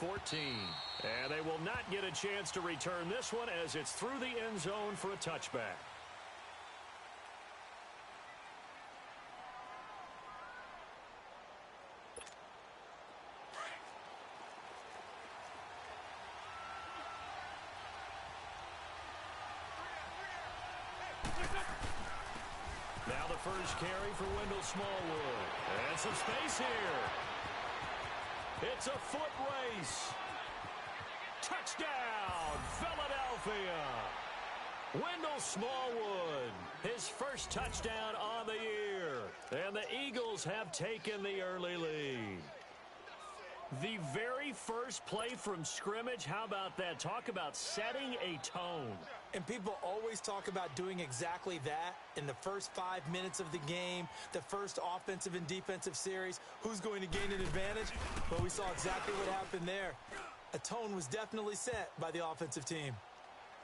14. And they will not get a chance to return this one as it's through the end zone for a touchback. Now the first carry for Wendell Smallwood. And some space here. It's a foot race. Touchdown, Philadelphia. Wendell Smallwood, his first touchdown on the year. And the Eagles have taken the early lead. The very first play from scrimmage, how about that? Talk about setting a tone. And people always talk about doing exactly that in the first 5 minutes of the game, the first offensive and defensive series. Who's going to gain an advantage? Well, we saw exactly what happened there. A tone was definitely set by the offensive team.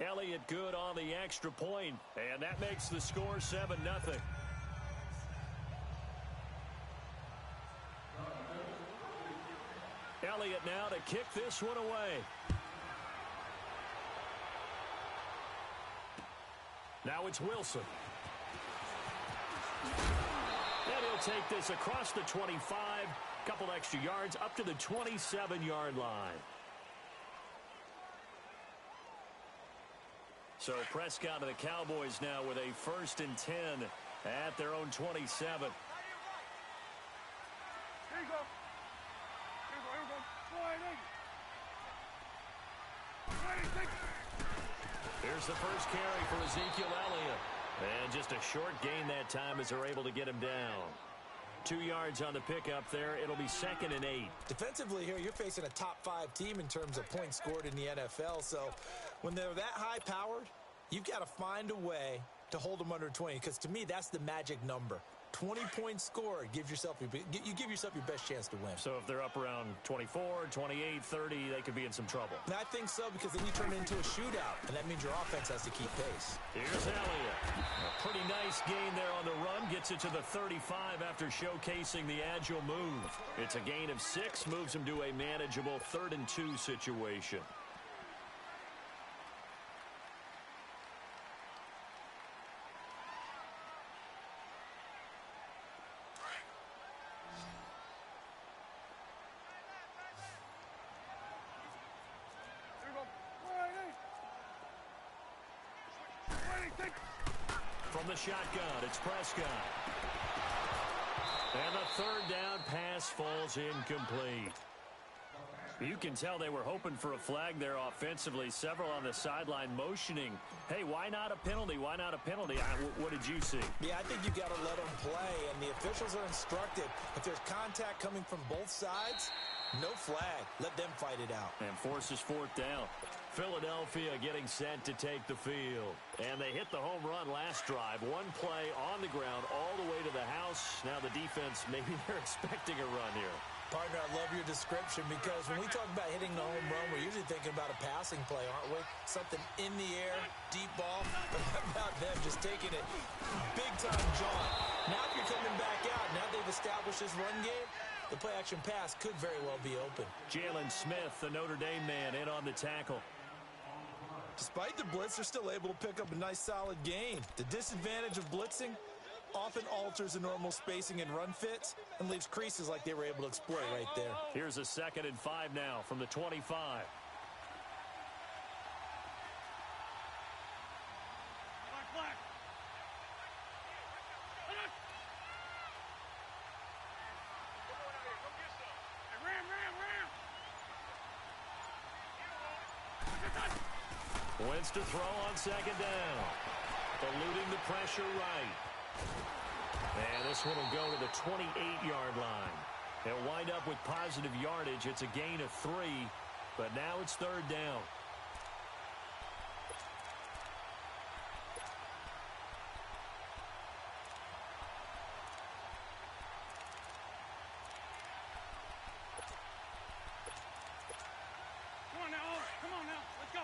Elliott good on the extra point, and that makes the score 7-0. Elliott now to kick this one away. Now it's Wilson. And he'll take this across the 25, couple extra yards up to the 27-yard line. So Prescott and the Cowboys now with a 1st and 10 at their own 27. Here you go. Here we go. Here's the first carry for Ezekiel Elliott. And just a short gain that time as they're able to get him down. 2 yards on the pickup there. It'll be 2nd and 8. Defensively here, you're facing a top 5 team in terms of points scored in the NFL. So when they're that high-powered, you've got to find a way to hold them under 20. Because to me, that's the magic number. 20 points scored, you give yourself your best chance to win. So if they're up around 24, 28, 30, they could be in some trouble. And I think so, because then you turn it into a shootout, and that means your offense has to keep pace. Here's Elliott. A pretty nice gain there on the run. Gets it to the 35 after showcasing the agile move. It's a gain of 6, moves him to a manageable 3rd and 2 situation. From the shotgun, it's Prescott. And the 3rd down pass falls incomplete. You can tell they were hoping for a flag there offensively. Several on the sideline motioning, hey, why not a penalty? Why not a penalty? What did you see? Yeah, I think you got to let them play, and the officials are instructed. If there's contact coming from both sides, no flag. Let them fight it out. And forces 4th down. Philadelphia getting set to take the field. And they hit the home run last drive. One play on the ground all the way to the house. Now the defense, maybe they're expecting a run here. Partner, I love your description, because when we talk about hitting the home run, we're usually thinking about a passing play, aren't we? Something in the air, deep ball. But how about them just taking it big-time jaunt? Now if you're coming back out, now they've established this run game, the play-action pass could very well be open. Jalen Smith, the Notre Dame man, in on the tackle. Despite the blitz, they're still able to pick up a nice, solid gain. The disadvantage of blitzing often alters the normal spacing and run fits and leaves creases like they were able to exploit right there. Here's a 2nd and 5 now from the 25. Wentz to throw on 2nd down. Eluding the pressure right. And this one will go to the 28-yard line. They'll wind up with positive yardage. It's a gain of 3, but now it's 3rd down. Come on now, let's go.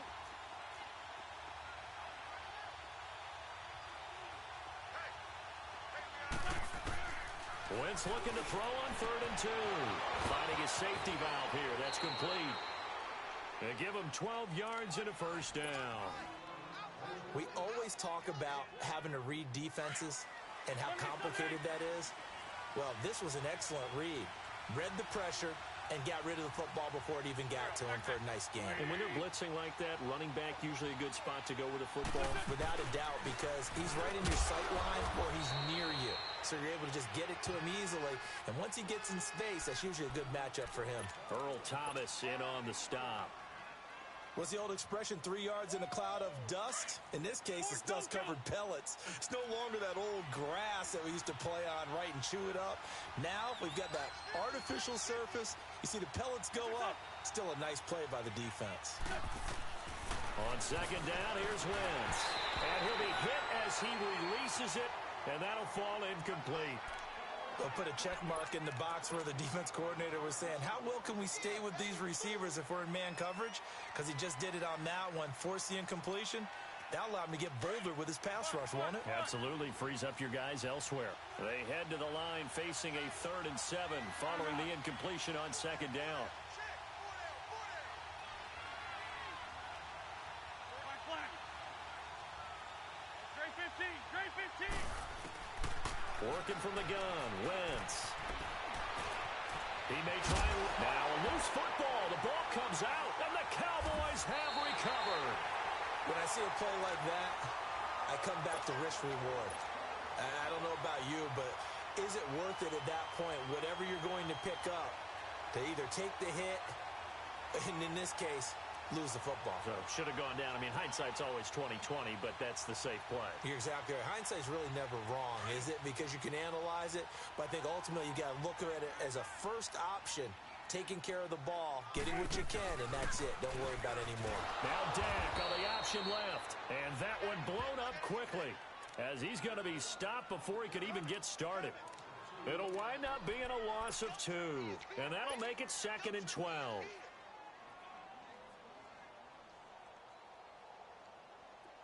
Wentz looking to throw on 3rd and 2. Finding his safety valve here. That's complete. They give him 12 yards and a first down. We always talk about having to read defenses and how complicated that is. Well, this was an excellent read. Read the pressure and got rid of the football before it even got to him for a nice game. And when they're blitzing like that, running back usually a good spot to go with the football. Without a doubt, because he's right in your sight line or he's near you. So you're able to just get it to him easily. And once he gets in space, that's usually a good matchup for him. Earl Thomas in on the stop. What's the old expression, 3 yards in a cloud of dust? In this case, it's dust-covered pellets. It's no longer that old grass that we used to play on, right, and chew it up. Now we've got that artificial surface. You see the pellets go up. Still a nice play by the defense. On second down, here's Wentz. And he'll be hit as he releases it, and that'll fall incomplete. They'll put a check mark in the box where the defense coordinator was saying, how well can we stay with these receivers if we're in man coverage? Because he just did it on that one, forced the incompletion. That allowed him to get bolder with his pass rush, won't it? Absolutely. Frees up your guys elsewhere. They head to the line facing a 3rd and 7 following the incompletion on second down. Working from the gun, Wentz. He may try. Now a loose football. The ball comes out, and the Cowboys have recovered. When I see a play like that, I come back to risk reward. I don't know about you, but is it worth it at that point, whatever you're going to pick up, to either take the hit, and in this case, lose the football? So should have gone down. I mean, hindsight's always 20/20, but that's the safe play. You're exactly right. Hindsight's really never wrong, is it? Because you can analyze it, but I think ultimately you got to look at it as a first option, taking care of the ball, getting what you can, and that's it. Don't worry about it anymore. Now Dak on the option left, and that one blown up quickly as he's going to be stopped before he could even get started. It'll wind up being a loss of 2, and that'll make it 2nd and 12.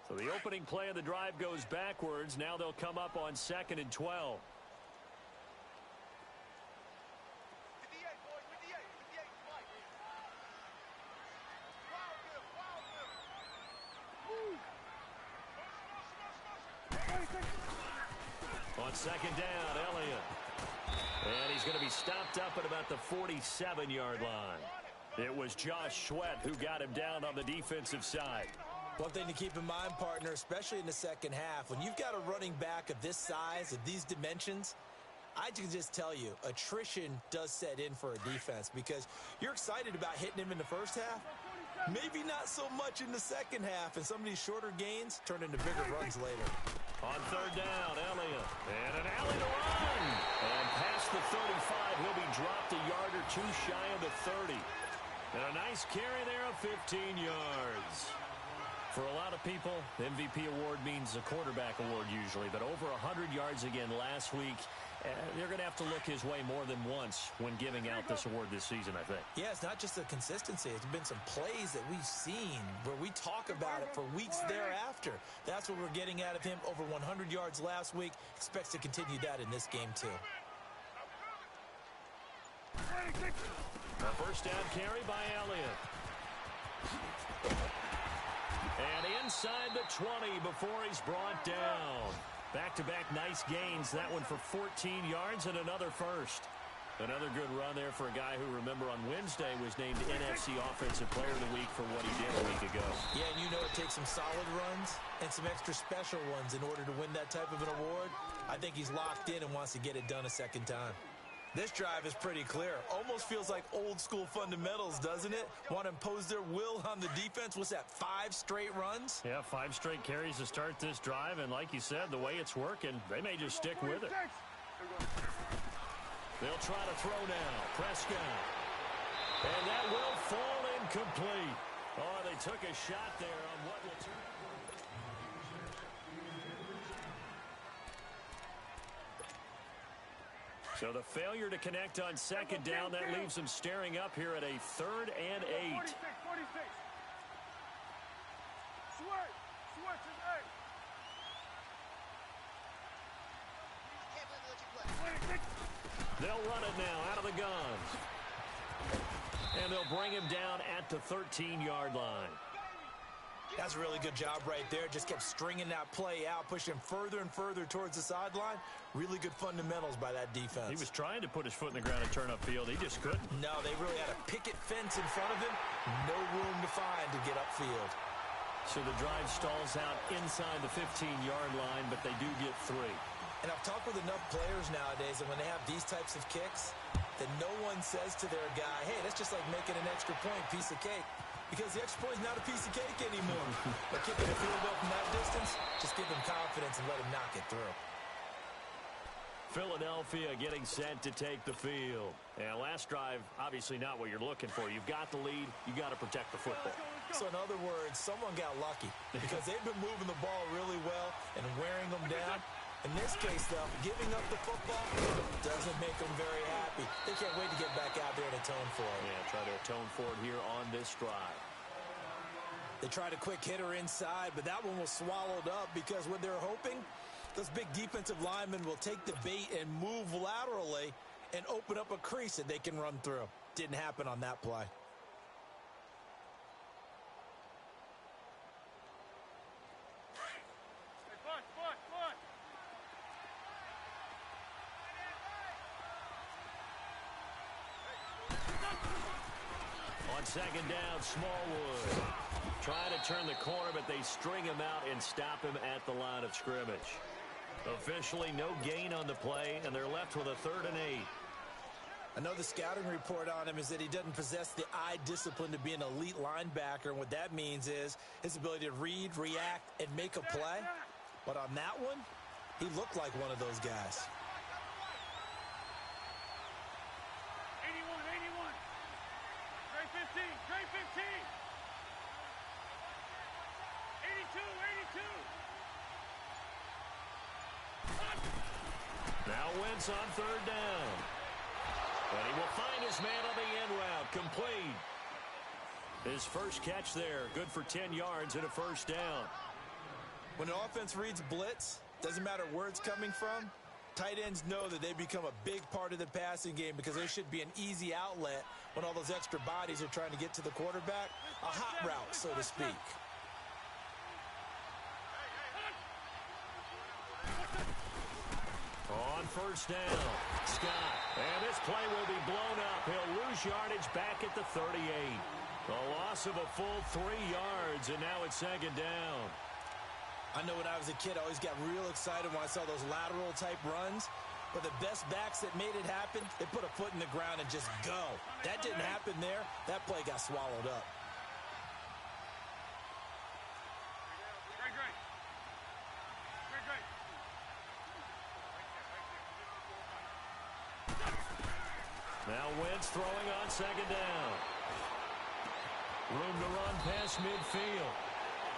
So the opening play of the drive goes backwards. Now they'll come up on 2nd and 12. On second down, Elliott. And he's going to be stopped up at about the 47-yard line. It was Josh Sweat who got him down on the defensive side. One thing to keep in mind, partner, especially in the second half, when you've got a running back of this size, of these dimensions, I can just tell you, attrition does set in for a defense because you're excited about hitting him in the first half. Maybe not so much in the second half, and some of these shorter gains turn into bigger runs later. On third down, Elliott. And an alley to run. And past the 35, he'll be dropped a yard or 2 shy of the 30. And a nice carry there of 15 yards. For a lot of people, the MVP award means a quarterback award usually, but over 100 yards again last week. They're going to have to look his way more than once when giving out this award this season, I think. Yeah, it's not just the consistency. It's been some plays that we've seen where we talk about it for weeks thereafter. That's what we're getting out of him. Over 100 yards last week. Expects to continue that in this game, too. A first down carry by Elliott. And inside the 20 before he's brought down. Back-to-back nice gains. That one for 14 yards and another first. Another good run there for a guy who, remember, on Wednesday was named NFC Offensive Player of the Week for what he did a week ago. Yeah, and you know it takes some solid runs and some extra special ones in order to win that type of an award. I think he's locked in and wants to get it done a second time. This drive is pretty clear. Almost feels like old-school fundamentals, doesn't it? Want to impose their will on the defense. What's that, 5 straight runs? Yeah, 5 straight carries to start this drive. And like you said, the way it's working, they may just stick with it. They'll try to throw now. Prescott. And that will fall incomplete. Oh, they took a shot there on what will turn. So the failure to connect on second down, that leaves them staring up here at a 3rd and 8. 46. Switch is 8. They'll run it now out of the guns. And And they'll bring him down at the 13-yard line. That's a really good job right there. Just kept stringing that play out, pushing further and further towards the sideline. Really good fundamentals by that defense. He was trying to put his foot in the ground and turn upfield. He just couldn't. No, they really had a picket fence in front of him. No room to find to get upfield. So the drive stalls out inside the 15-yard line, but they do get 3. And I've talked with enough players nowadays, and when they have these types of kicks, that no one says to their guy, hey, that's just like making an extra point, piece of cake. Because the extra point is not a piece of cake anymore. But kicking a field goal from that distance, just give him confidence and let him knock it through. Philadelphia getting set to take the field. And last drive, obviously not what you're looking for. You've got the lead. You got to protect the football. So in other words, someone got lucky because they've been moving the ball really well and wearing them down. In this case, though, giving up the football doesn't make them very happy. They can't wait to get back out there and atone for it. Yeah, try to atone for it here on this drive. They tried a quick hitter inside, but that one was swallowed up because what they're hoping, those big defensive linemen will take the bait and move laterally and open up a crease that they can run through. Didn't happen on that play. On second down, Smallwood. Trying to turn the corner, but they string him out and stop him at the line of scrimmage. Officially, no gain on the play, and they're left with a 3rd and 8. I know the scouting report on him is that he doesn't possess the eye discipline to be an elite linebacker, and what that means is his ability to read, react, and make a play. But on that one, he looked like one of those guys. 81, 81. Trey 15, Trey 15. 82, 82. Now Wentz on 3rd down. And he will find his man on the end route. Complete. His first catch there. Good for 10 yards and a 1st down. When an offense reads blitz, doesn't matter where it's coming from, tight ends know that they become a big part of the passing game because there should be an easy outlet when all those extra bodies are trying to get to the quarterback. A hot route, so to speak. On 1st down, Scott. And this play will be blown up. He'll lose yardage back at the 38. A loss of a full 3 yards, and now it's 2nd down. I know when I was a kid, I always got real excited when I saw those lateral-type runs. But the best backs that made it happen, they put a foot in the ground and just go. That didn't happen there. That play got swallowed up. Now Wentz throwing on 2nd down. Room to run past midfield.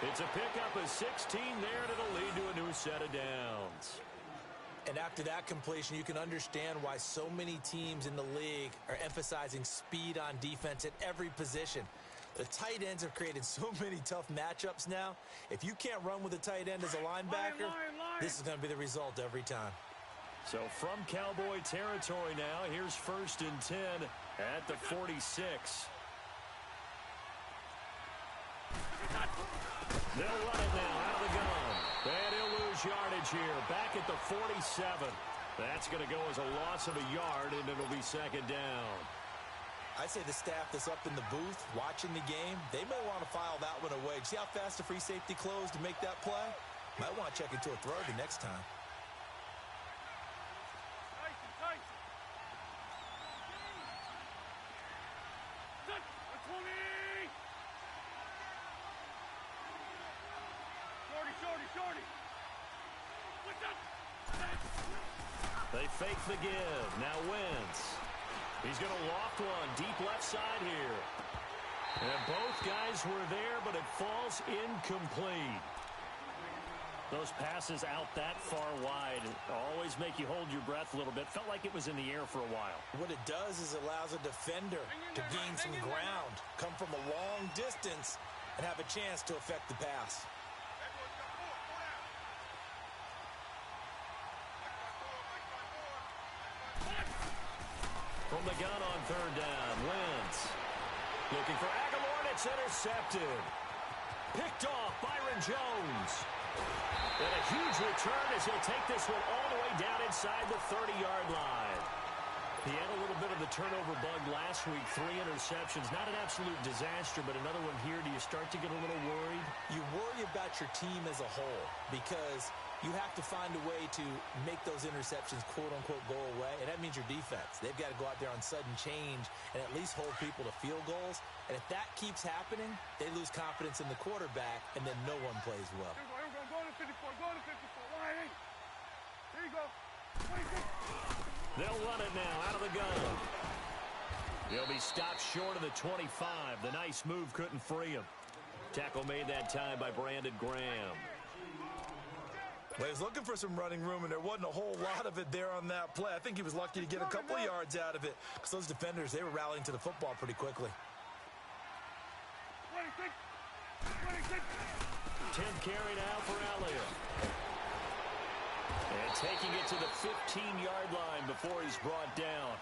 It's a pickup of 16 there, and it'll lead to a new set of downs. And after that completion, you can understand why so many teams in the league are emphasizing speed on defense at every position. The tight ends have created so many tough matchups now. If you can't run with a tight end as a linebacker, this is going to be the result every time. So from Cowboy territory now, here's 1st and 10 at the 46. They'll run it now out of the gun. And he'll lose yardage here. Back at the 47. That's going to go as a loss of a yard, and it'll be 2nd down. I'd say the staff that's up in the booth watching the game, they may want to file that one away. See how fast the free safety closed to make that play? Might want to check into a throw the next time. They fake the give. Now Wentz. He's going to loft one deep left side here. And both guys were there, but it falls incomplete. Those passes out that far wide always make you hold your breath a little bit. Felt like it was in the air for a while. What it does is it allows a defender to gain some ground, come from a long distance, and have a chance to affect the pass. From the gun on 3rd down, Wentz. Looking for Aguilar, and it's intercepted. Picked off Byron Jones. And a huge return as he'll take this one all the way down inside the 30-yard line. He had a little bit of the turnover bug last week, 3 interceptions. Not an absolute disaster, but another one here. Do you start to get a little worried? You worry about your team as a whole because you have to find a way to make those interceptions, quote-unquote, go away, and that means your defense. They've got to go out there on sudden change and at least hold people to field goals. And if that keeps happening, they lose confidence in the quarterback, and then no one plays well. Here we go. Go to 54. Go to 54. Line 8. Here you go. 26. They'll run it now out of the gun. He'll be stopped short of the 25. The nice move couldn't free him. Tackle made that time by Brandon Graham. Well, he was looking for some running room, and there wasn't a whole lot of it there on that play. I think he was lucky to get a couple of yards out of it because those defenders, they were rallying to the football pretty quickly. 26. 26. 10 carry now for Elliott. And taking it to the 15-yard line before he's brought down.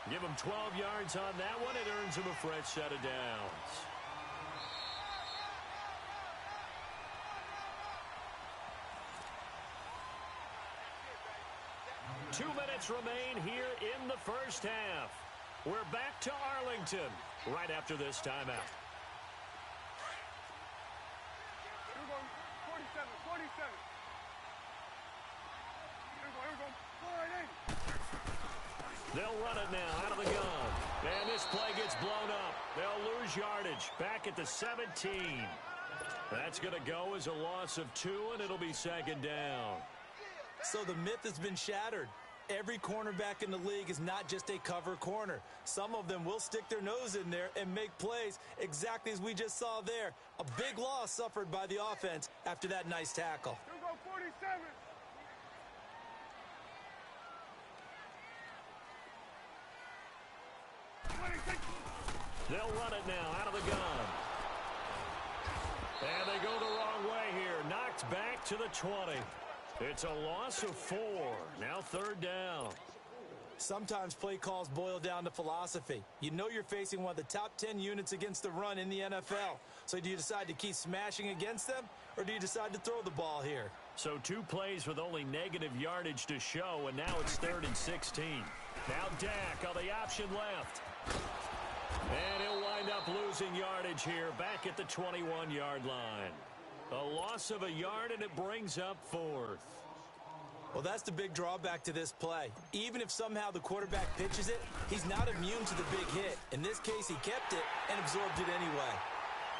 Give him 12 yards on that one. It earns him a fresh set of downs. Two minutes remain here in the first half. We're back to Arlington right after this timeout. Here we go. 47. 47. Here we go. Line 8. They'll run it now out of the gun. And this play gets blown up. They'll lose yardage back at the 17. That's going to go as a loss of 2, and it'll be second down. So the myth has been shattered. Every cornerback in the league is not just a cover corner. Some of them will stick their nose in there and make plays exactly as we just saw there. A big loss suffered by the offense after that nice tackle. Here we go. 47. They'll run it now out of the gun. And they go the wrong way here. Knocked back to the 20. It's a loss of 4. Now third down. Sometimes play calls boil down to philosophy. You know you're facing one of the top 10 units against the run in the NFL. So do you decide to keep smashing against them, or do you decide to throw the ball here? So 2 plays with only negative yardage to show, and now it's 3rd and 16. Now Dak on the option left. And he'll wind up losing yardage here back at the 21-yard line. A loss of a yard, and it brings up 4th. Well, that's the big drawback to this play. Even if somehow the quarterback pitches it, he's not immune to the big hit. In this case, he kept it and absorbed it anyway.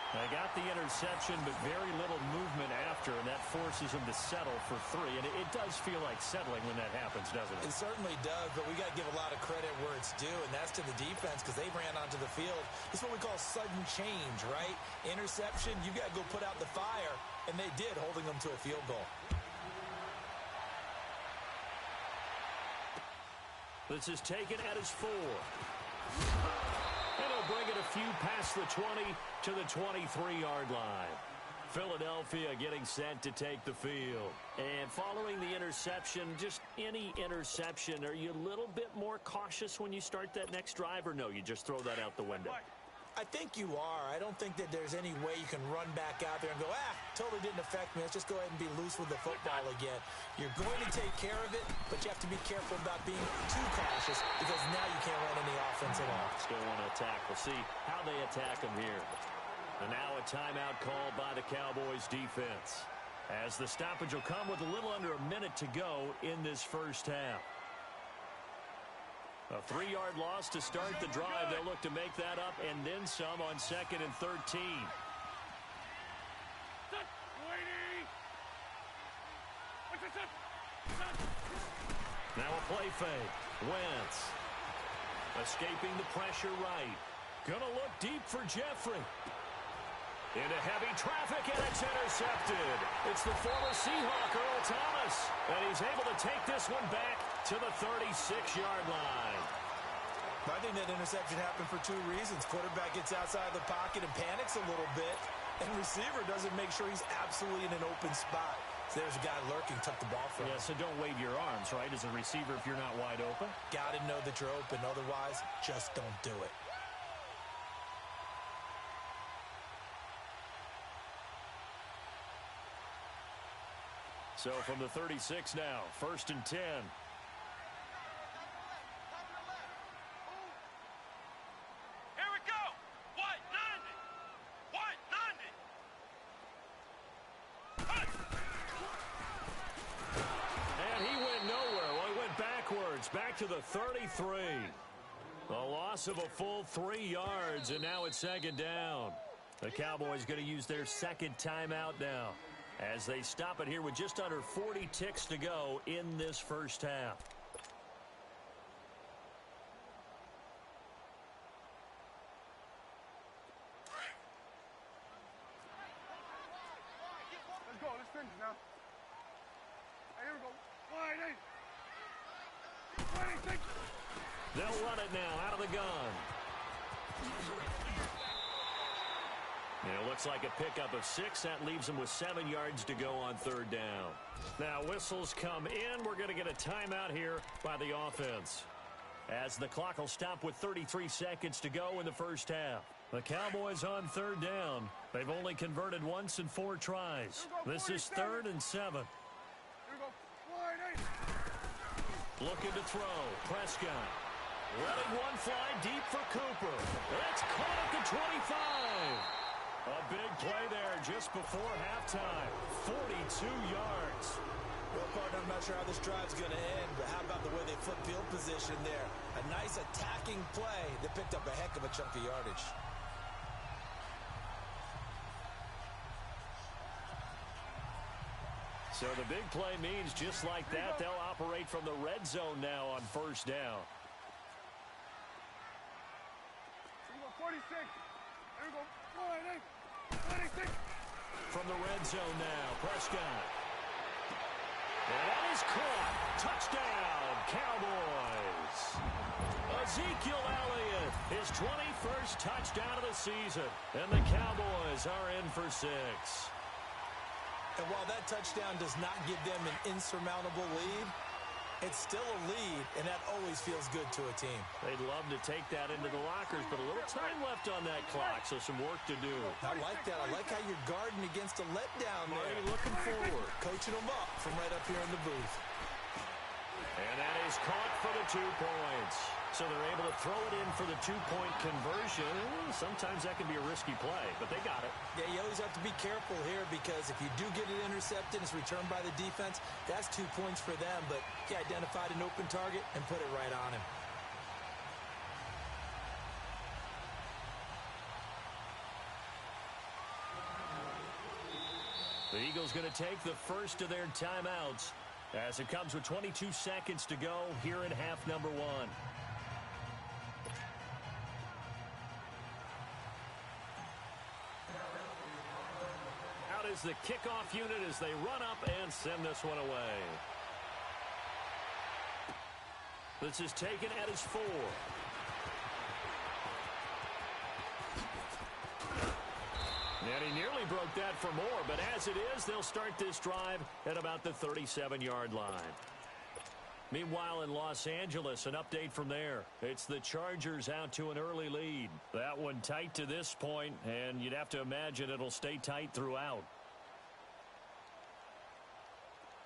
They got the interception, but very little movement after, and that forces him to settle for 3. And it does feel like settling when that happens, doesn't it? It certainly does, but we got to give a lot of credit where it's due, and that's to the defense because they ran onto the field. This is what we call sudden change, right? Interception, you got to go put out the fire, and they did, holding them to a field goal. This is taken at his 4. And he'll bring it a few past the 20 to the 23-yard line. Philadelphia getting set to take the field. And following the interception, just any interception, are you a little bit more cautious when you start that next drive, or no, you just throw that out the window? I think you are. I don't think that there's any way you can run back out there and go, totally didn't affect me. Let's just go ahead and be loose with the football again. You're going to take care of it, but you have to be careful about being too cautious because now you can't run any offense at all. Still want to attack. We'll see how they attack him here. And now a timeout called by the Cowboys defense, as the stoppage will come with a little under a minute to go in this first half. A 3-yard loss to start the drive. They'll look to make that up and then some on 2nd and 13. Now a play fake. Wentz escaping the pressure right. Gonna look deep for Jeffrey. Into heavy traffic, and it's intercepted. It's the former Seahawk, Earl Thomas. And he's able to take this one back to the 36-yard line. I think that interception happened for 2 reasons. Quarterback gets outside the pocket and panics a little bit, and receiver doesn't make sure he's absolutely in an open spot. So there's a guy lurking, took the ball from him. Yeah, so don't wave your arms, right, as a receiver if you're not wide open. Got to know that you're open. Otherwise, just don't do it. So from the 36 now, 1st and 10. Back to the 33. A loss of a full 3 yards, and now it's 2nd down. The Cowboys going to use their 2nd timeout now as they stop it here with just under 40 ticks to go in this 1st half. Let's go. Let's finish now. Hey, here we go. Wide 8. They'll run it now out of the gun. And it looks like a pickup of 6. That leaves them with 7 yards to go on 3rd down. Now whistles come in. We're going to get a timeout here by the offense, as the clock will stop with 33 seconds to go in the 1st half. The Cowboys on 3rd down. They've only converted once in 4 tries. This is 3rd and 7. Here we go. Wide 8. Looking to throw. Prescott. Letting one fly deep for Cooper. It's caught at the 25. A big play there just before halftime. 42 yards. Well, partner, I'm not sure how this drive's going to end, but how about the way they flip field position there? A nice attacking play that picked up a heck of a chunk of yardage. So the big play means just like that, they'll operate from the red zone now on 1st down. Here we go, 46. Here we go, 26. From the red zone now, Prescott. And that is caught. Touchdown, Cowboys. Ezekiel Elliott, his 21st touchdown of the season. And the Cowboys are in for 6. And while that touchdown does not give them an insurmountable lead, it's still a lead, and that always feels good to a team. They'd love to take that into the lockers, but a little time left on that clock, so some work to do. I like that. I like how you're guarding against a letdown there. Marty looking forward. Coaching them up from right up here in the booth. And that is caught for the 2 points. So they're able to throw it in for the 2-point conversion. Sometimes that can be a risky play, but they got it. Yeah, you always have to be careful here, because if you do get it intercepted, it's returned by the defense, that's 2 points for them. But he identified an open target and put it right on him. The Eagles going to take the first of their timeouts as it comes with 22 seconds to go here in half number 1. Out is the kickoff unit as they run up and send this one away. This is taken at his 4. And he nearly broke that for more, but as it is, they'll start this drive at about the 37-yard line. Meanwhile, in Los Angeles, an update from there. It's the Chargers out to an early lead. That one tight to this point, and you'd have to imagine it'll stay tight throughout.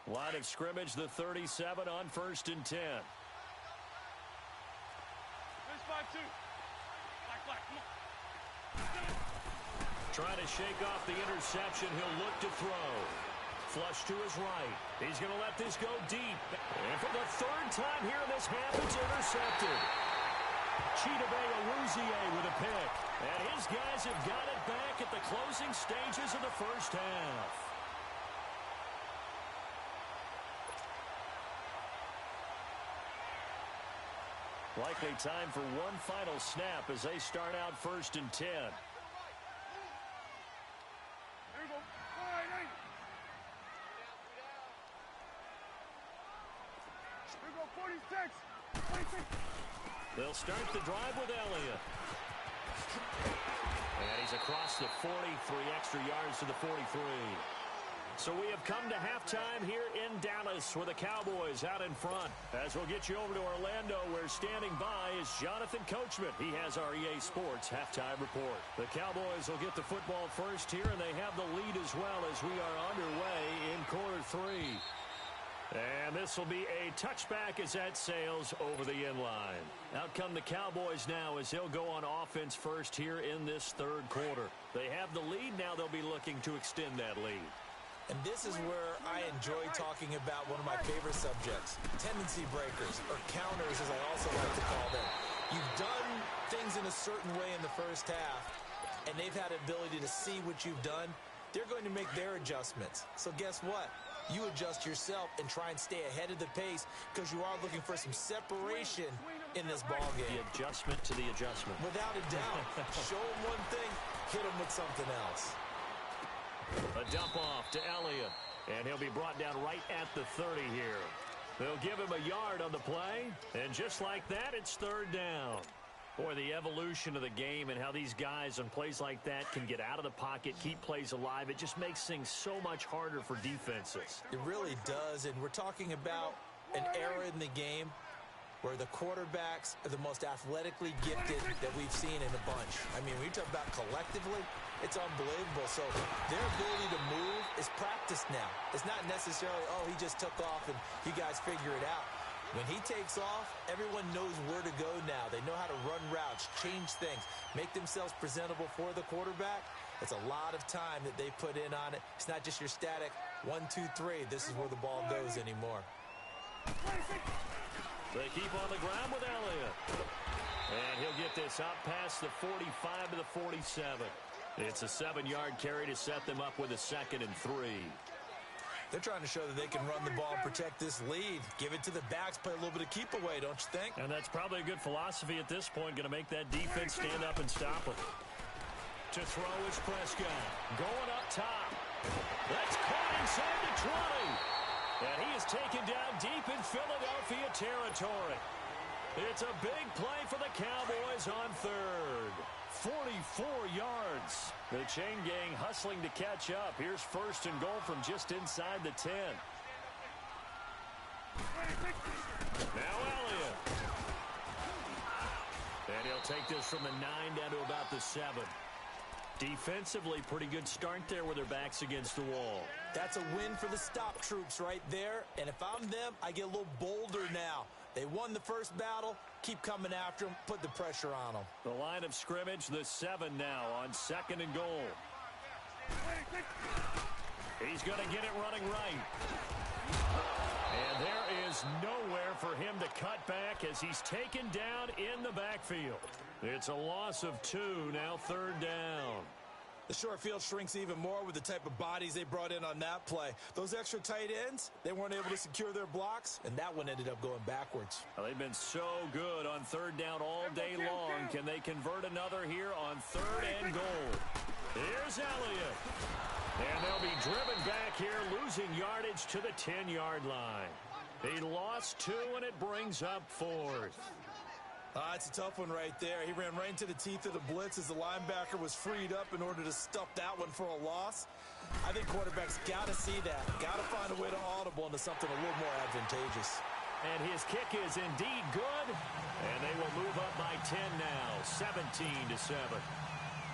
Line of scrimmage, the 37 on 1st and 10. There's 5-2. Black, come on. Trying to shake off the interception. He'll look to throw. Flush to his right. He's going to let this go deep. And for the 3rd time here in this half, it's intercepted. Chidobe Awuzie with a pick. And his guys have got it back at the closing stages of the 1st half. Likely time for one final snap as they start out 1st and 10. They'll start the drive with Elliott. And he's across the 40, 3 extra yards to the 43. So we have come to halftime here in Dallas with the Cowboys out in front. As we'll get you over to Orlando, where standing by is Jonathan Coachman. He has our EA Sports halftime report. The Cowboys will get the football first here, and they have the lead as well as we are underway in quarter three. And this will be a touchback as that sails over the end line. Out come the Cowboys now as they'll go on offense first here in this third quarter. They have the lead. Now they'll be looking to extend that lead. And this is where I enjoy talking about one of my favorite subjects, tendency breakers, or counters as I also like to call them. You've done things in a certain way in the first half, and they've had the ability to see what you've done. They're going to make their adjustments. So guess what? You adjust yourself and try and stay ahead of the pace because you are looking for some separation in this ball game. The adjustment to the adjustment. Without a doubt. Show them one thing, hit them with something else. A dump off to Elliott, and he'll be brought down right at the 30 here. They'll give him a yard on the play, and just like that, it's third down. Boy, the evolution of the game and how these guys on plays like that can get out of the pocket, keep plays alive, it just makes things so much harder for defenses. It really does, and we're talking about an era in the game where the quarterbacks are the most athletically gifted that we've seen in a bunch. I mean, when you talk about collectively, it's unbelievable. So their ability to move is practiced now. It's not necessarily, oh, he just took off and you guys figure it out. When he takes off, everyone knows where to go now. They know how to run routes, change things, make themselves presentable for the quarterback. It's a lot of time that they put in on it. It's not just your static 1, 2, 3. This is where the ball goes anymore. They keep on the ground with Elliott. And he'll get this up past the 45 to the 47. It's a 7-yard carry to set them up with a 2nd and 3. They're trying to show that they can run the ball and protect this lead. Give it to the backs, play a little bit of keep away, don't you think? And that's probably a good philosophy at this point. Going to make that defense stand up and stop it. To throw is Prescott. Going up top. That's caught inside the 20. And he is taken down deep in Philadelphia territory. It's a big play for the Cowboys on third. 44 yards. The chain gang hustling to catch up. Here's first and goal from just inside the 10. Now Elliott. And he'll take this from the 9 down to about the 7. Defensively, pretty good start there with their backs against the wall. That's a win for the stop troops right there. And if I'm them, I get a little bolder now. They won the first battle. Keep coming after them. Put the pressure on them. The line of scrimmage, the 7 now on 2nd and goal. He's going to get it running right. And there is nowhere for him to cut back as he's taken down in the backfield. It's a loss of 2, now third down. The short field shrinks even more with the type of bodies they brought in on that play. Those extra tight ends, they weren't able to secure their blocks, and that one ended up going backwards. Well, they've been so good on third down all day long. Can they convert another here on 3rd and goal? Here's Elliott. And they'll be driven back here, losing yardage to the 10-yard line. He lost 2, and it brings up 4th. It's a tough one right there. He ran right into the teeth of the blitz as the linebacker was freed up in order to stuff that one for a loss. I think quarterbacks got to see that. Got to find a way to audible into something a little more advantageous. And his kick is indeed good. And they will move up by 10 now, 17-7.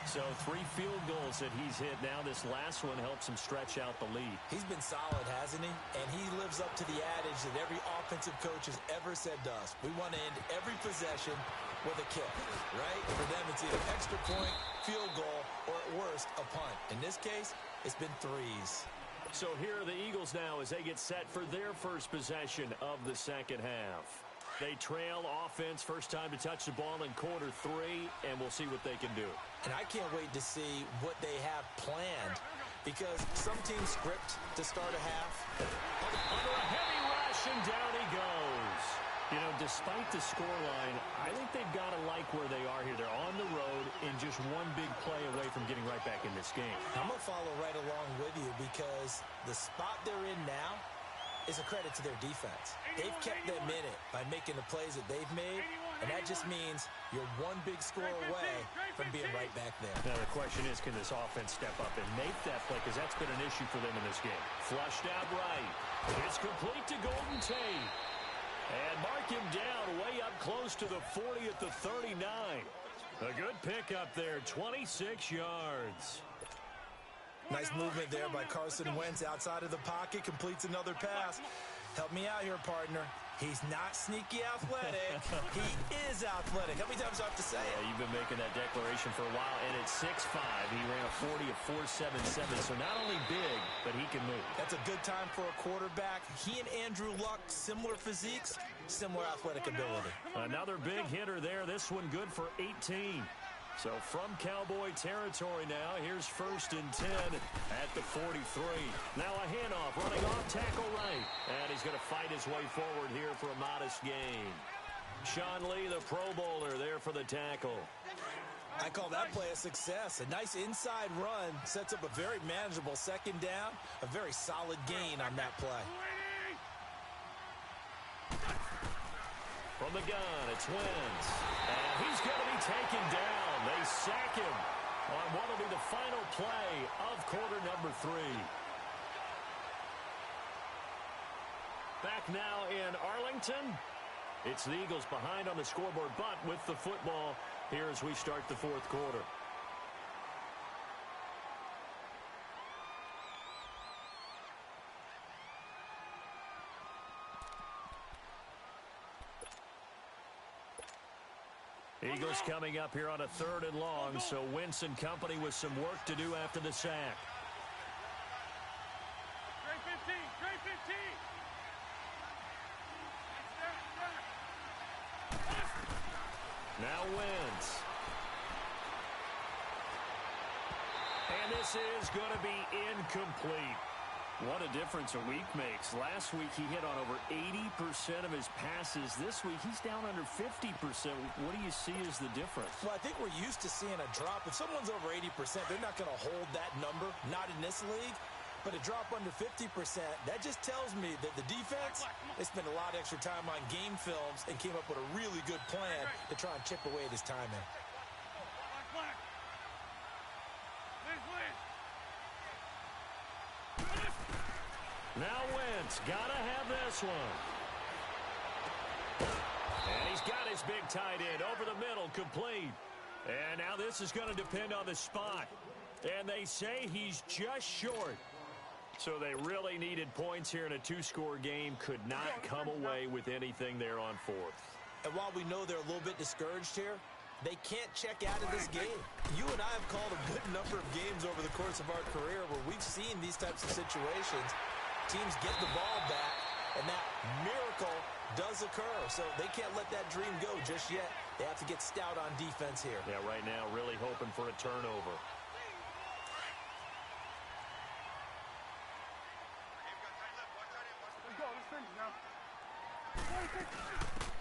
So 3 field goals that he's hit now. This last one helps him stretch out the lead. He's been solid, hasn't he? And he lives up to the adage that every offensive coach has ever said to us. We want to end every possession with a kick, right? For them, it's either extra point, field goal, or at worst, a punt. In this case, it's been 3s. So here are the Eagles now as they get set for their first possession of the second half. They trail offense, first time to touch the ball in quarter 3, and we'll see what they can do. And I can't wait to see what they have planned, because some teams script to start a half. Under a heavy rush, and down he goes. You know, despite the scoreline, I think they've got to like where they are here. They're on the road and just one big play away from getting right back in this game. I'm going to follow right along with you because the spot they're in now is a credit to their defense. They've kept them in it by making the plays that they've made, and that just means you're one big score away from being right back there. Now the question is, can this offense step up and make that play? Because that's been an issue for them in this game. Flushed out right. It's complete to Golden Tate. And mark him down way up close to the 40 at the 39. A good pickup there, 26 yards. Nice movement there by Carson Wentz outside of the pocket, completes another pass. Help me out here, partner. He's not sneaky athletic. He is athletic. How many times do I have to say it? Yeah, you've been making that declaration for a while, and at 6'5", he ran a 40 of 4.77, so not only big, but he can move. That's a good time for a quarterback. He and Andrew Luck, similar physiques, similar athletic ability. Another big hitter there. This one good for 18. So from Cowboy territory now, here's 1st and 10 at the 43. Now a handoff, running off tackle right. And he's going to fight his way forward here for a modest gain. Sean Lee, the Pro Bowler, there for the tackle. I call that play a success. A nice inside run sets up a very manageable 2nd down. A very solid gain on that play. From the gun, it's Wentz. And he's going to be taken down. They sack him on what will be the final play of quarter number 3. Back now in Arlington. It's the Eagles behind on the scoreboard, but with the football here as we start the 4th quarter. Eagles coming up here on a 3rd and long, so Wentz and company with some work to do after the sack. Trey 15, Trey 15. Now Wentz. And this is going to be incomplete. What a difference a week makes. Last week he hit on over 80% of his passes. This week he's down under 50%. What do you see as the difference? Well, I think we're used to seeing a drop. If someone's over 80%, they're not going to hold that number, not in this league. But a drop under 50%, that just tells me that the defense, they spent a lot of extra time on game films and came up with a really good plan to try and chip away at his timing. Now Wentz, gotta have this one. And he's got his big tight end over the middle, complete. And now this is going to depend on the spot. And they say he's just short. So they really needed points here in a 2-score game. Could not come away with anything there on 4th. And while we know they're a little bit discouraged here, they can't check out of this game. You and I have called a good number of games over the course of our career where we've seen these types of situations. Teams get the ball back, and that miracle does occur. So they can't let that dream go just yet. They have to get stout on defense here. Yeah, right now really hoping for a turnover.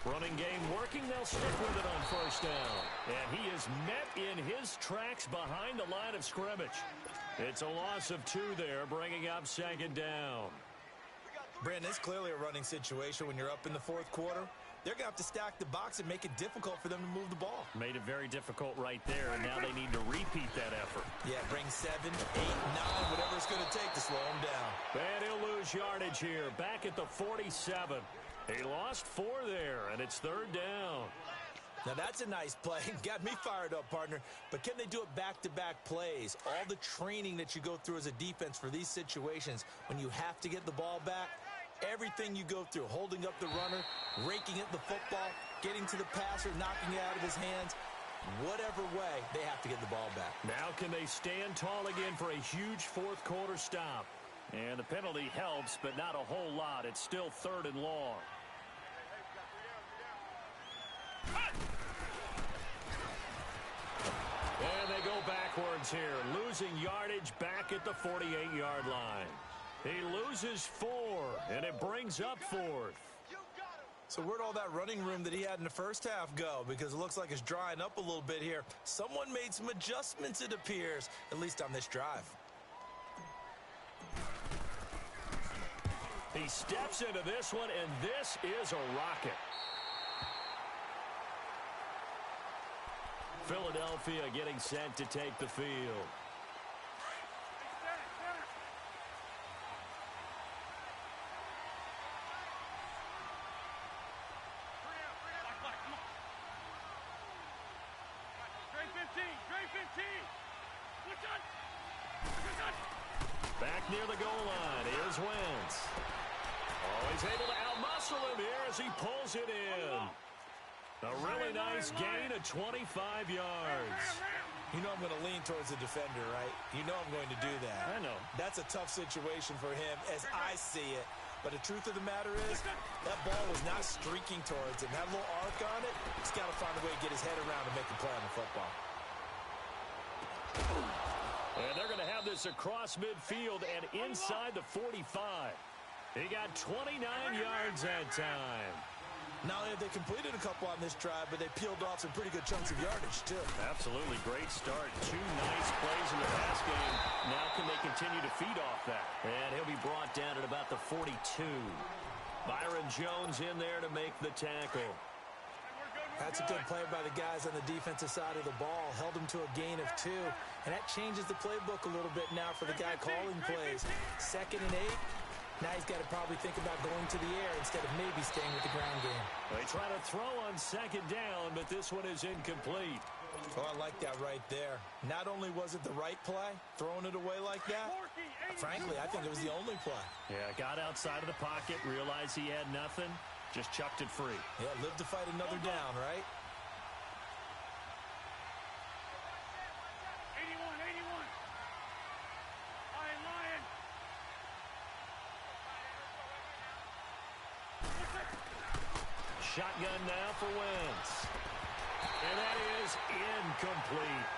Running game working. They'll stick with it on 1st down. And he is met in his tracks behind the line of scrimmage. It's a loss of 2 there, bringing up 2nd down. Brandon, it's clearly a running situation when you're up in the 4th quarter. They're going to have to stack the box and make it difficult for them to move the ball. Made it very difficult right there, and now they need to repeat that effort. Yeah, bring 7, 8, 9, whatever it's going to take to slow them down. And he'll lose yardage here, back at the 47. He lost 4 there, and it's 3rd down. Now that's a nice play. Got me fired up, partner. But can they do it back-to-back plays? All the training that you go through as a defense for these situations, when you have to get the ball back, everything you go through, holding up the runner, raking at the football, getting to the passer, knocking it out of his hands, whatever way, they have to get the ball back. Now can they stand tall again for a huge 4th quarter stop? And the penalty helps, but not a whole lot. It's still 3rd and long. And they go backwards here, losing yardage back at the 48-yard line. He loses 4, and it brings up 4th. So where'd all that running room that he had in the first half go? Because it looks like it's drying up a little bit here. Someone made some adjustments, it appears, at least on this drive. He steps into this one, and this is a rocket. Philadelphia getting set to take the field. Back near the goal line. Here's Wentz. Oh, he's able to outmuscle him here as he pulls it in. A really nice gain of 25 yards. You know I'm going to lean towards the defender, right? You know I'm going to do that. I know. That's a tough situation for him as I see it. But the truth of the matter is, that ball was not streaking towards him. That little arc on it, he's got to find a way to get his head around and make a play on the football. And they're going to have this across midfield and inside the 45. He got 29 yards that time. Not only have they completed a couple on this drive, but they peeled off some pretty good chunks of yardage, too. Absolutely great start. Two nice plays in the pass game. Now can they continue to feed off that? And he'll be brought down at about the 42. Byron Jones in there to make the tackle. That's a good play by the guys on the defensive side of the ball. Held them to a gain of 2. And that changes the playbook a little bit now for the guy calling plays. 2nd and 8. Now he's got to probably think about going to the air instead of maybe staying with the ground game. They try to throw on 2nd down, but this one is incomplete. Oh, I like that right there. Not only was it the right play, throwing it away like that, frankly, I think it was the only play. Yeah, got outside of the pocket, realized he had nothing, just chucked it free. Yeah, live to fight another down, right? 81. Lion. Shotgun now for Wentz. And that is incomplete.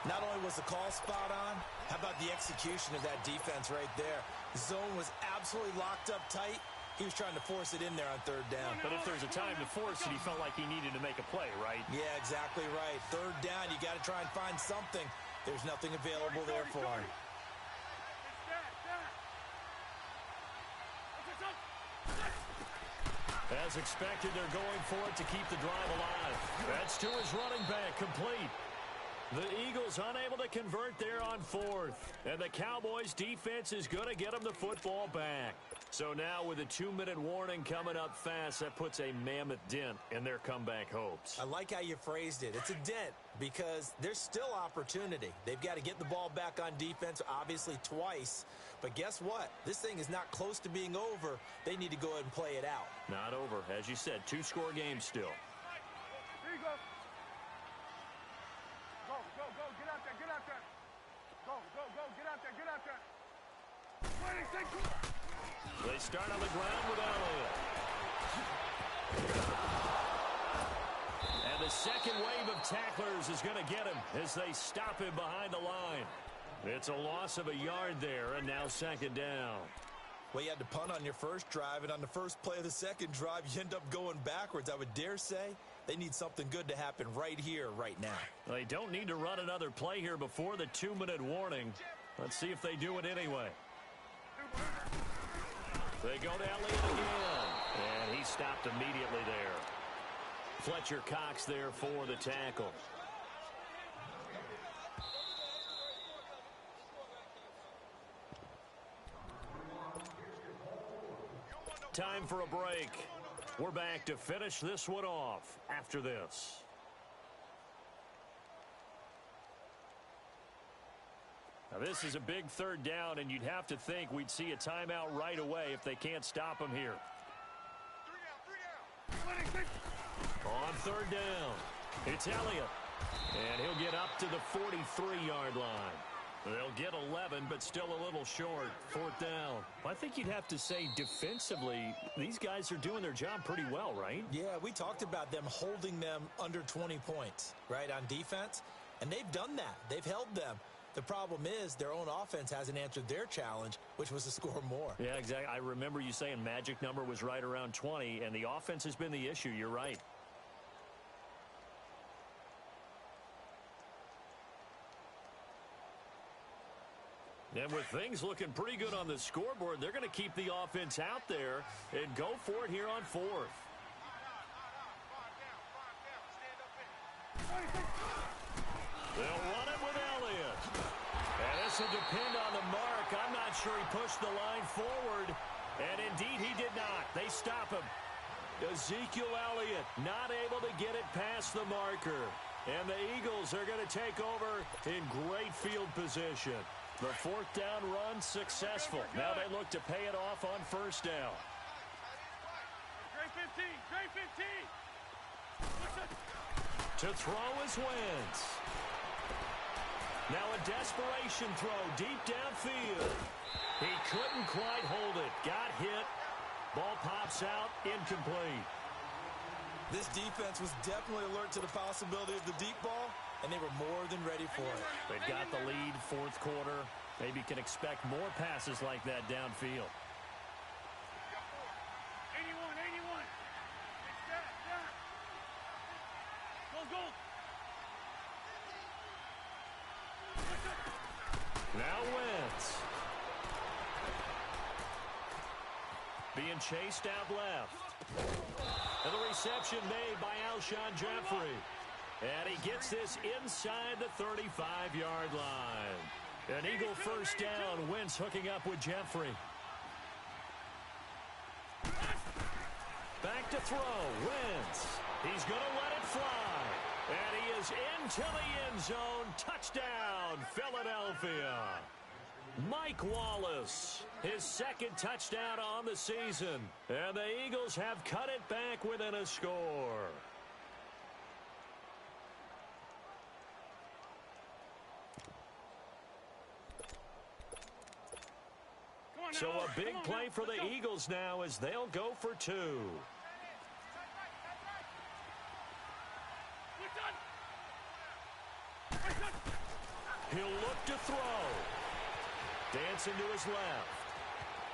Not only was the call spot on, how about the execution of that defense right there? The zone was absolutely locked up tight. He was trying to force it in there on 3rd down. But if there's a time to force it, he felt like he needed to make a play, right? Yeah, exactly right. 3rd down, you got to try and find something. There's nothing available there for him. As expected, they're going for it to keep the drive alive. That's to his running back, complete. The Eagles unable to convert there on 4th. And the Cowboys defense is going to get them the football back. So now with a 2-minute warning coming up fast, that puts a mammoth dent in their comeback hopes. I like how you phrased it. It's a dent because there's still opportunity. They've got to get the ball back on defense, obviously twice. But guess what? This thing is not close to being over. They need to go ahead and play it out. Not over. As you said, 2-score game still. Here you go. Go. Get out there. Get out there. Go. Get out there. 26. They start on the ground with Elliott. And the second wave of tacklers is going to get him as they stop him behind the line. It's a loss of a yard there, and now 2nd down. Well, you had to punt on your first drive, and on the first play of the second drive, you end up going backwards. I would dare say they need something good to happen right here, right now. They don't need to run another play here before the 2-minute warning. Let's see if they do it anyway. They go to Elliott again, and he stopped immediately there. Fletcher Cox there for the tackle. Time for a break. We're back to finish this one off after this. Now this is a big 3rd down, and you'd have to think we'd see a timeout right away if they can't stop him here. 26. On 3rd down, it's Elliott. And he'll get up to the 43-yard line. They'll get 11, but still a little short. 4th down. I think you'd have to say defensively, these guys are doing their job pretty well, right? Yeah, we talked about them holding them under 20 points, right, on defense. And they've done that. They've held them. The problem is their own offense hasn't answered their challenge, which was to score more. Yeah, exactly. I remember you saying magic number was right around 20, and the offense has been the issue. You're right. And with things looking pretty good on the scoreboard, they're going to keep the offense out there and go for it here on 4th. This will depend on the mark. I'm not sure he pushed the line forward. And indeed, he did not. They stop him. Ezekiel Elliott not able to get it past the marker. And the Eagles are going to take over in great field position. The fourth down run successful. Now they look to pay it off on first down. Trey 15, Trey 15. To throw is Wentz. Now a desperation throw deep downfield. He couldn't quite hold it. Got hit. Ball pops out, incomplete. This defense was definitely alert to the possibility of the deep ball, and they were more than ready for it. They've got the lead, fourth quarter. Maybe can expect more passes like that downfield. 81, 81. Go. Now Wentz. Being chased out left. And the reception made by Alshon Jeffrey. And he gets this inside the 35-yard line. An Eagle first down. Wentz hooking up with Jeffrey. Back to throw. Wentz. He's going to let it fly. And he is into the end zone. Touchdown, Philadelphia. Mike Wallace, his second touchdown on the season. And the Eagles have cut it back within a score. So a big play for the Eagles now as they'll go for two. He'll look to throw. Dancing to his left.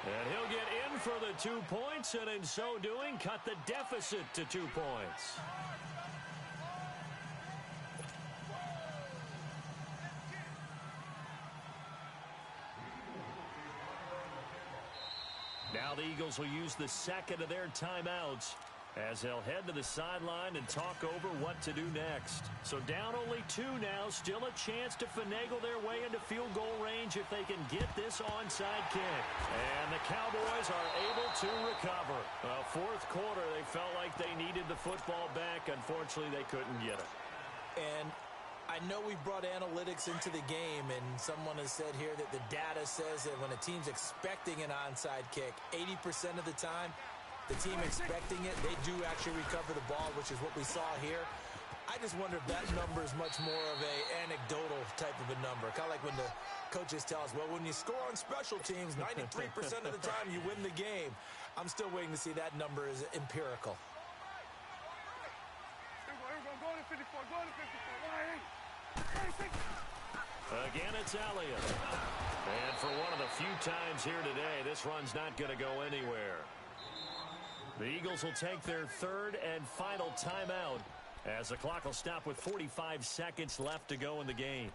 And he'll get in for the 2 points, and in so doing, cut the deficit to 2 points. Now the Eagles will use the second of their timeouts as they'll head to the sideline and talk over what to do next. So down only 2 now, still a chance to finagle their way into field goal range if they can get this onside kick. And the Cowboys are able to recover. Fourth quarter, they felt like they needed the football back. Unfortunately, they couldn't get it. And I know we've brought analytics into the game, and someone has said here that the data says that when a team's expecting an onside kick, 80% of the time, the team expecting it, they do actually recover the ball, which is what we saw here. I just wonder if that number is much more of a anecdotal type of a number. Kind of like when the coaches tell us, well, when you score on special teams, 93% of the time you win the game. I'm still waiting to see that number is empirical. Go to 54, go to 54. Again, it's Elliott. And for one of the few times here today, this run's not going to go anywhere. The Eagles will take their third and final timeout as the clock will stop with 45 seconds left to go in the game.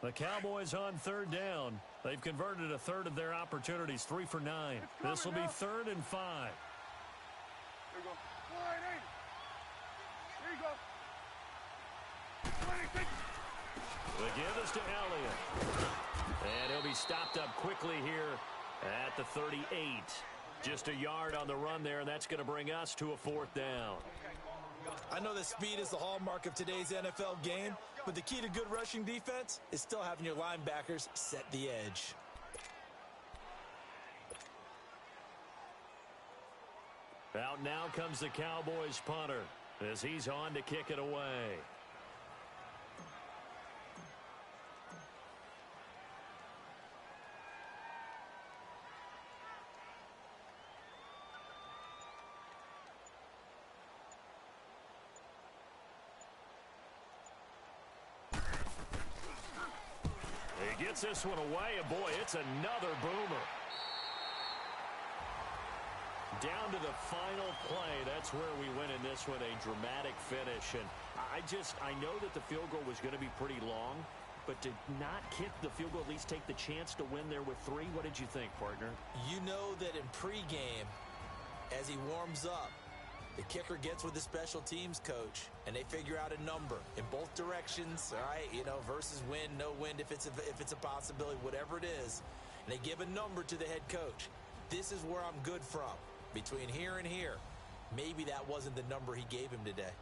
The Cowboys on third down. They've converted a third of their opportunities, 3 for 9. This will be 3rd and 5. There you go. There you go. The give is to Elliott. And he'll be stopped up quickly here at the 38. Just a yard on the run there, and that's going to bring us to a 4th down. I know that speed is the hallmark of today's NFL game, but the key to good rushing defense is still having your linebackers set the edge. Out now comes the Cowboys punter as he's on to kick it away. He gets this one away, and boy, it's another boomer. Down to the final play. That's where we win in this one, a dramatic finish. And I know that the field goal was going to be pretty long, but to not kick the field goal, at least take the chance to win there with 3, what did you think, partner? You know that in pregame, As he warms up, the kicker gets with the special teams coach, and they figure out a number in both directions, all right? You know, versus wind, no wind, if it's a possibility, whatever it is. And they give a number to the head coach. This is where I'm good from. Between here and here, maybe that wasn't the number he gave him today.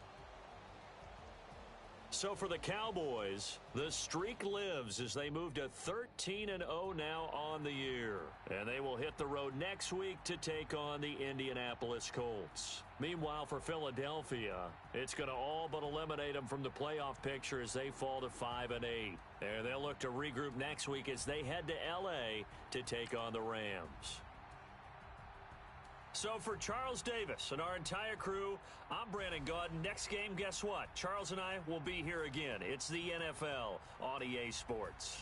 So for the Cowboys, the streak lives as they move to 13-0 now on the year. And they will hit the road next week to take on the Indianapolis Colts. Meanwhile, for Philadelphia, it's going to all but eliminate them from the playoff picture as they fall to 5-8. And they'll look to regroup next week as they head to L.A. to take on the Rams. So for Charles Davis and our entire crew, I'm Brandon Gaudin. Next game, guess what? Charles and I will be here again. It's the NFL on EA Sports.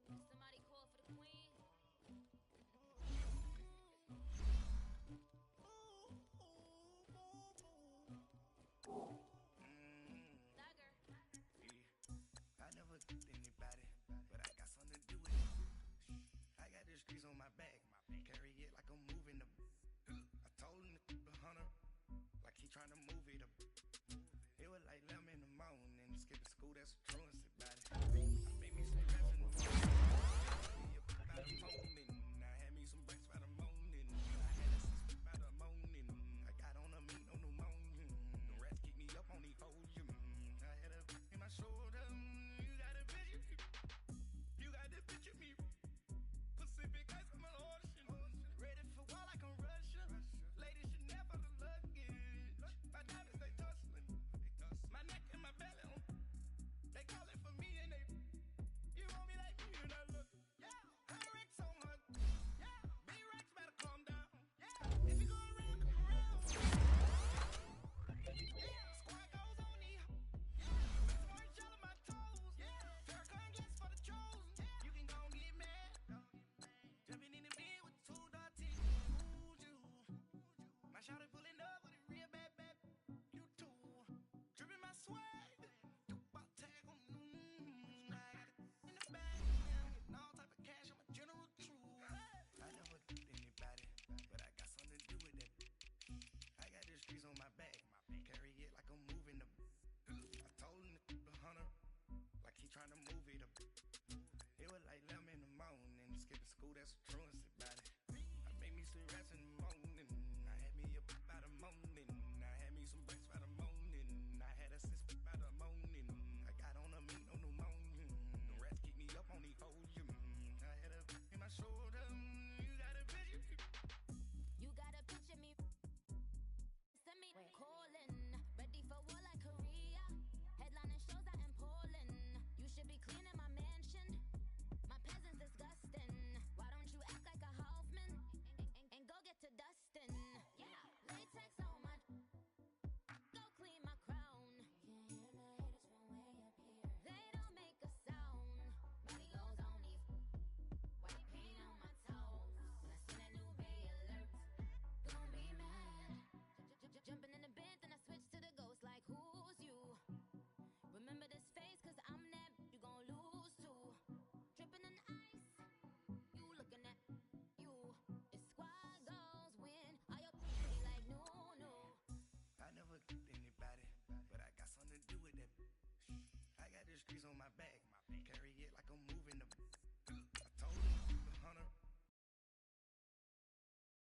Somebody call for the queen. Dagger. I never did anybody, but I got something to do with it. I got the streets on my back, carry it like I'm moving the. I told him to the hunter, like he trying to move it up. It was like 11 in the morning, skipping school, that's a truancy body. Made me some rest in the morning. By the morning, I had me some breaks by the morning. I had a six by the morning. I got on a meat, no pneumonia. The rats keep me up on the podium. I had a in my shoulder. You got a picture, you got the picture me. Pacific ice on my ocean. Ready for war like I'm Russian. Ladies should never the luggage. My diamonds they tussling. My neck and my belly on. They calling for me and they. You want me like me and I look. Yeah, high Rex on her. Yeah, big Rex better calm down. Yeah, if you go around, come around. Yeah, squad goes on me. Yeah, smart shell on my toes. Yeah, Farrakhan gets for the chosen. Yeah, you can go and get mad. Jumping in the bed with two dark teeth. Ooh, you. My shawty pulling up with a real bad. You too. Dripping my swag. Dubai tag on. I got it in the bag. Getting all type of cash. I'm a general true. I never did anybody, but I got something to do with that. I got the streets on my back. Carry it like I'm moving the. I told him to the hunter, like he trying to move it up. It was like 11 in the morning, skipping school, that's a truancy body. I made me some rest in the